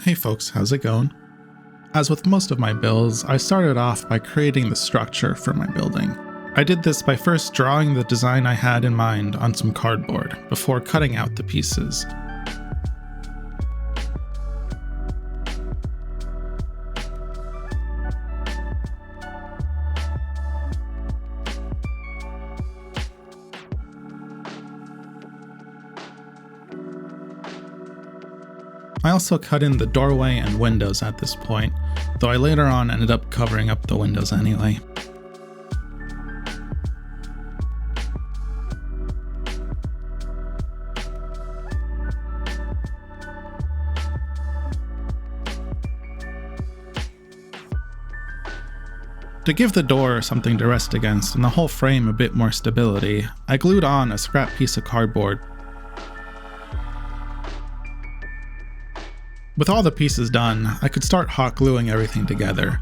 Hey folks, how's it going? As with most of my builds, I started off by creating the structure for my building. I did this by first drawing the design I had in mind on some cardboard, before cutting out the pieces. I also cut in the doorway and windows at this point, though I later on ended up covering up the windows anyway. To give the door something to rest against and the whole frame a bit more stability, I glued on a scrap piece of cardboard. With all the pieces done, I could start hot gluing everything together.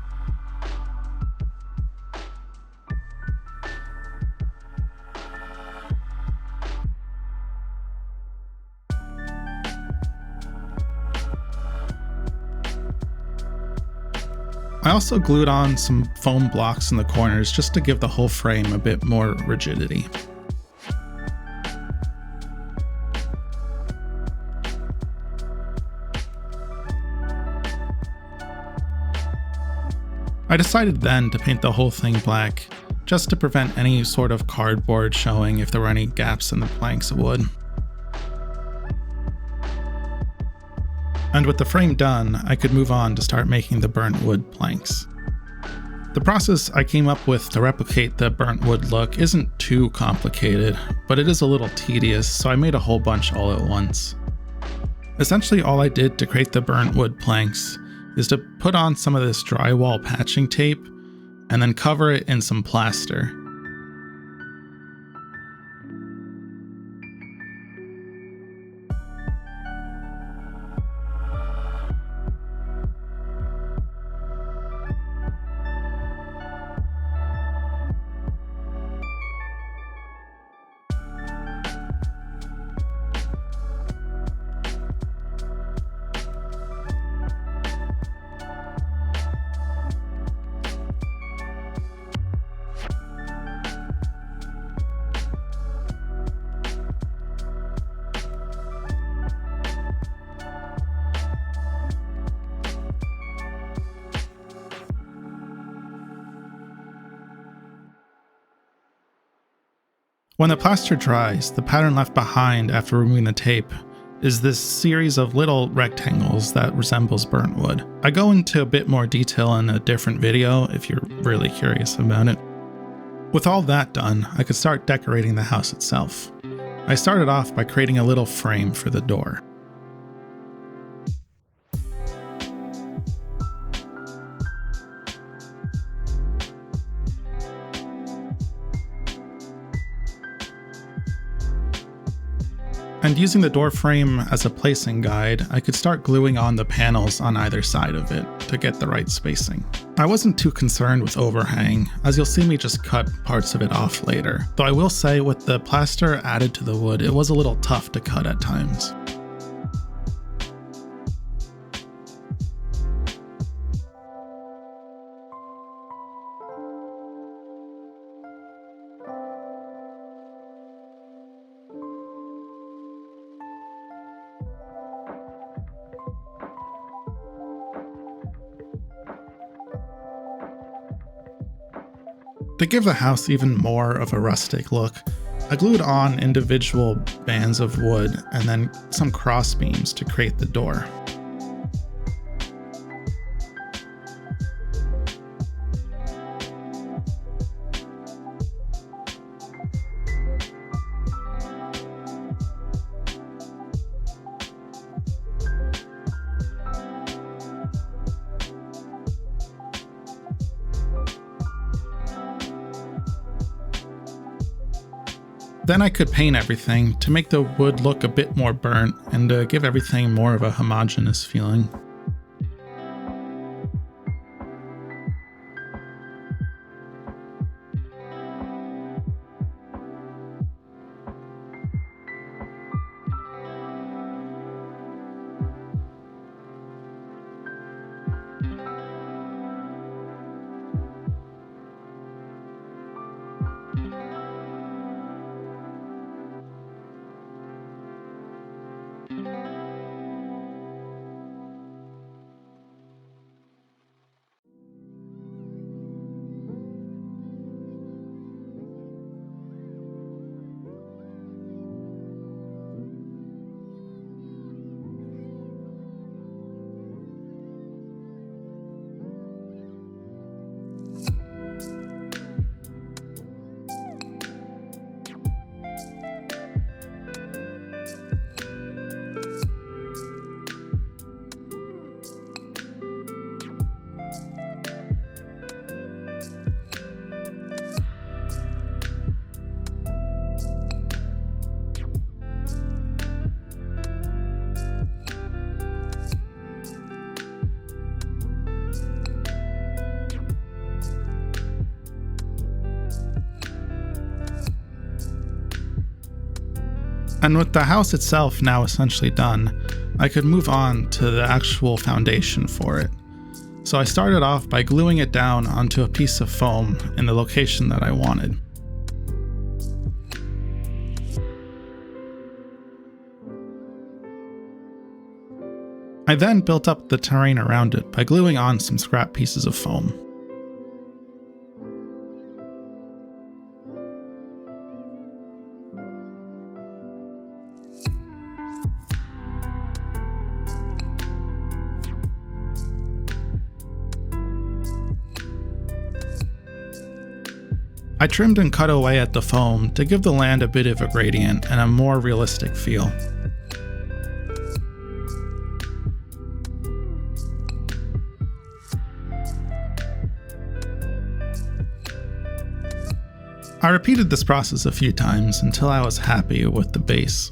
I also glued on some foam blocks in the corners just to give the whole frame a bit more rigidity. I decided then to paint the whole thing black, just to prevent any sort of cardboard showing if there were any gaps in the planks of wood. And with the frame done, I could move on to start making the burnt wood planks. The process I came up with to replicate the burnt wood look isn't too complicated, but it is a little tedious, so I made a whole bunch all at once. Essentially all I did to create the burnt wood planks is to put on some of this drywall patching tape and then cover it in some plaster. When the plaster dries, the pattern left behind after removing the tape is this series of little rectangles that resembles burnt wood. I go into a bit more detail in a different video if you're really curious about it. With all that done, I could start decorating the house itself. I started off by creating a little frame for the door. And using the door frame as a placing guide, I could start gluing on the panels on either side of it to get the right spacing. I wasn't too concerned with overhang, as you'll see me just cut parts of it off later, though I will say with the plaster added to the wood, it was a little tough to cut at times. To give the house even more of a rustic look, I glued on individual bands of wood and then some cross beams to create the door. Then I could paint everything to make the wood look a bit more burnt and to give everything more of a homogeneous feeling. And with the house itself now essentially done, I could move on to the actual foundation for it. So I started off by gluing it down onto a piece of foam in the location that I wanted. I then built up the terrain around it by gluing on some scrap pieces of foam. I trimmed and cut away at the foam to give the land a bit of a gradient and a more realistic feel. I repeated this process a few times until I was happy with the base.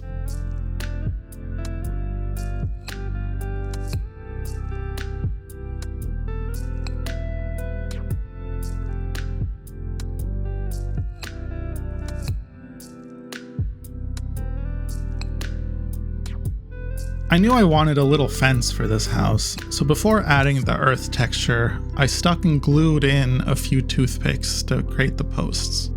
I knew I wanted a little fence for this house, so before adding the earth texture, I stuck and glued in a few toothpicks to create the posts.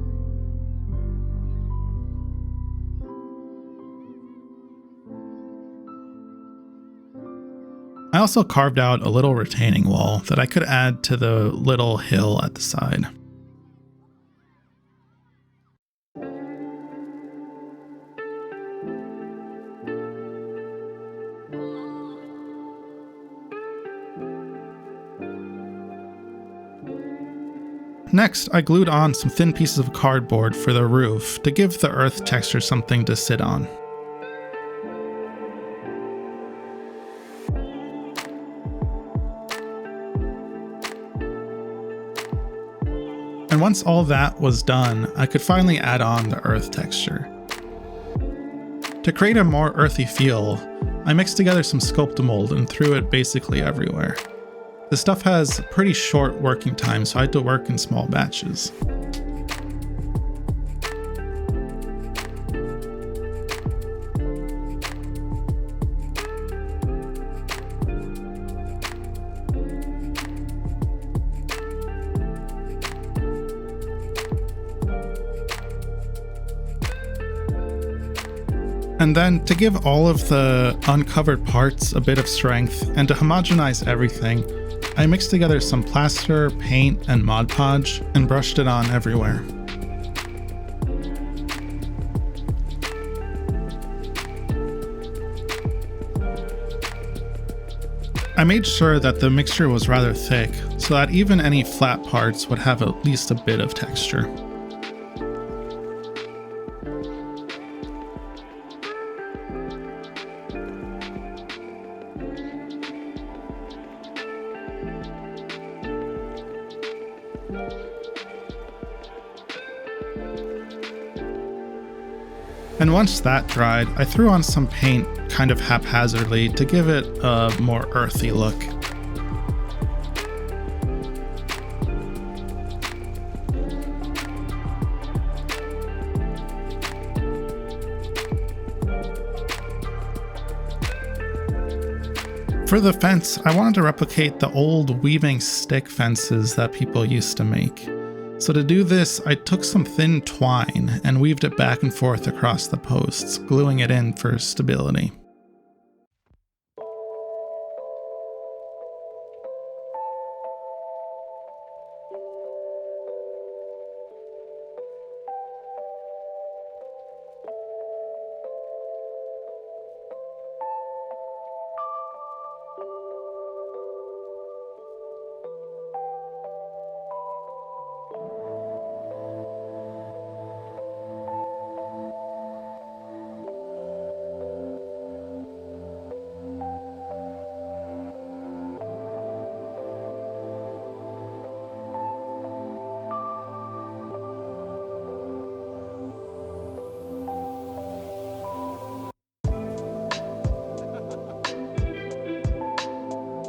I also carved out a little retaining wall that I could add to the little hill at the side. Next, I glued on some thin pieces of cardboard for the roof to give the earth texture something to sit on. And once all that was done, I could finally add on the earth texture. To create a more earthy feel, I mixed together some sculpt mold and threw it basically everywhere. The stuff has pretty short working time, so I had to work in small batches. And then, to give all of the uncovered parts a bit of strength and to homogenize everything, I mixed together some plaster, paint, and Mod Podge and brushed it on everywhere. I made sure that the mixture was rather thick so that even any flat parts would have at least a bit of texture. And once that dried, I threw on some paint kind of haphazardly to give it a more earthy look. For the fence, I wanted to replicate the old weaving stick fences that people used to make. So to do this, I took some thin twine and weaved it back and forth across the posts, gluing it in for stability.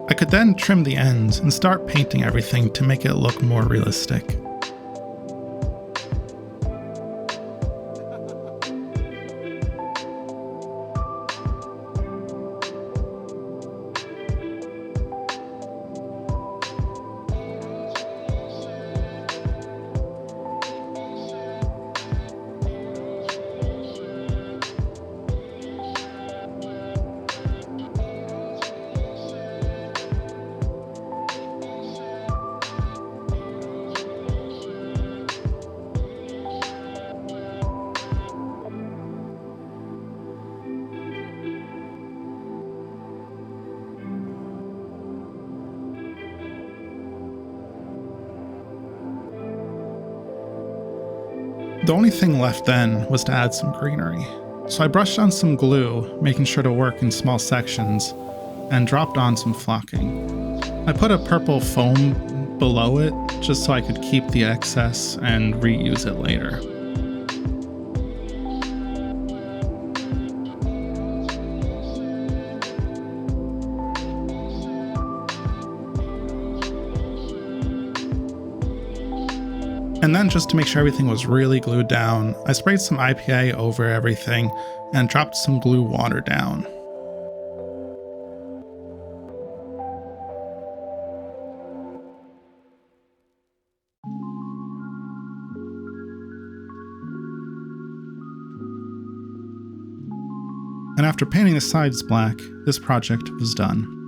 I could then trim the ends and start painting everything to make it look more realistic. The only thing left then was to add some greenery. So I brushed on some glue, making sure to work in small sections, and dropped on some flocking. I put a purple foam below it just so I could keep the excess and reuse it later. And then, just to make sure everything was really glued down, I sprayed some IPA over everything and dropped some glue water down. And after painting the sides black, this project was done.